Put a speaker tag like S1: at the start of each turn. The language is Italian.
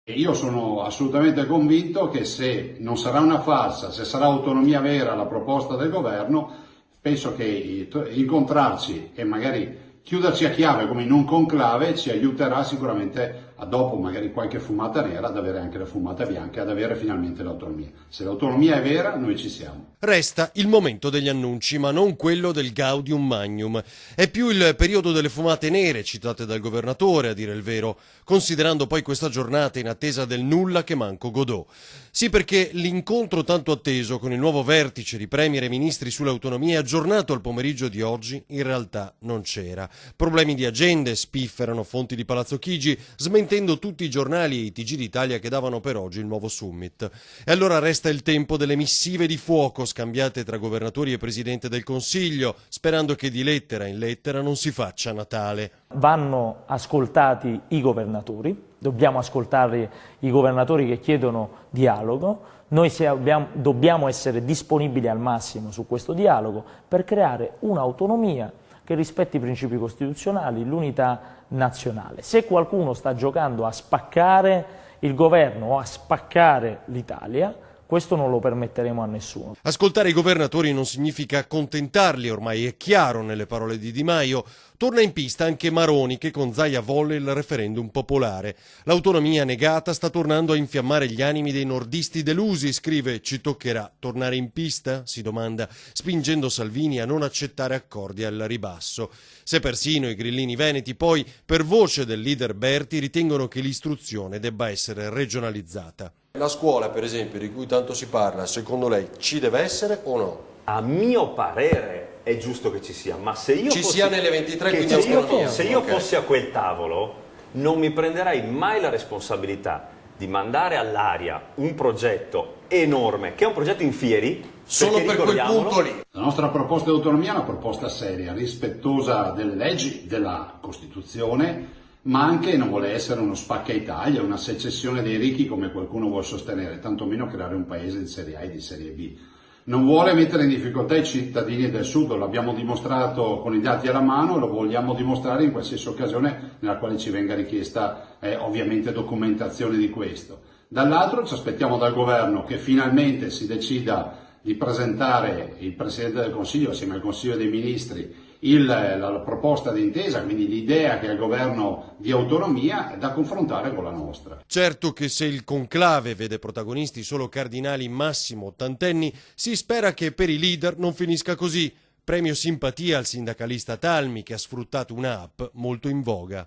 S1: E io sono assolutamente convinto che se non sarà una farsa, se sarà autonomia vera la proposta del governo, penso che incontrarci e magari chiuderci a chiave come in un conclave ci aiuterà sicuramente a dopo magari qualche fumata nera ad avere anche la fumata bianca e ad avere finalmente l'autonomia. Se l'autonomia è vera, noi ci siamo.
S2: Resta il momento degli annunci, ma non quello del Gaudium Magnum. È più il periodo delle fumate nere, citate dal governatore, a dire il vero, considerando poi questa giornata in attesa del nulla che manco Godot. Sì, perché l'incontro tanto atteso con il nuovo vertice di premier e ministri sull'autonomia aggiornato al pomeriggio di oggi in realtà non c'era. Problemi di agende spifferano fonti di Palazzo Chigi, smentendo tutti i giornali e i TG d'Italia che davano per oggi il nuovo summit. E allora resta il tempo delle missive di fuoco scambiate tra governatori e Presidente del Consiglio, sperando che di lettera in lettera non si faccia Natale.
S3: Vanno ascoltati i governatori, dobbiamo ascoltare i governatori che chiedono dialogo, noi dobbiamo essere disponibili al massimo su questo dialogo per creare un'autonomia che rispetti i principi costituzionali, l'unità nazionale. Se qualcuno sta giocando a spaccare il governo o a spaccare l'Italia, questo non lo permetteremo a nessuno.
S2: Ascoltare i governatori non significa accontentarli, ormai è chiaro nelle parole di Di Maio. Torna in pista anche Maroni che con Zaia volle il referendum popolare. L'autonomia negata sta tornando a infiammare gli animi dei nordisti delusi, scrive. Ci toccherà tornare in pista? Si domanda, spingendo Salvini a non accettare accordi al ribasso. Se persino i grillini veneti poi, per voce del leader Berti, ritengono che l'istruzione debba essere regionalizzata. La scuola, per esempio, di cui tanto si parla, secondo lei ci deve essere o no?
S4: A mio parere è giusto che ci sia, ma se io
S2: sia nelle 23, quindi autonomia.
S4: Se io fossi a quel tavolo non mi prenderei mai la responsabilità di mandare all'aria un progetto enorme, che è un progetto in fieri,
S2: solo per quel punto lì.
S1: La nostra proposta di autonomia è una proposta seria, rispettosa delle leggi, della Costituzione, ma anche non vuole essere uno spacca Italia, una secessione dei ricchi come qualcuno vuole sostenere, tantomeno creare un paese di serie A e di serie B. Non vuole mettere in difficoltà i cittadini del Sud, lo abbiamo dimostrato con i dati alla mano e lo vogliamo dimostrare in qualsiasi occasione nella quale ci venga richiesta ovviamente documentazione di questo. Dall'altro ci aspettiamo dal governo che finalmente si decida di presentare il Presidente del Consiglio assieme al Consiglio dei Ministri la proposta di intesa, quindi l'idea che ha il governo di autonomia da confrontare con la nostra.
S2: Certo che se il conclave vede protagonisti solo cardinali massimo ottantenni, si spera che per i leader non finisca così. Premio simpatia al sindacalista Talmi che ha sfruttato un'app molto in voga.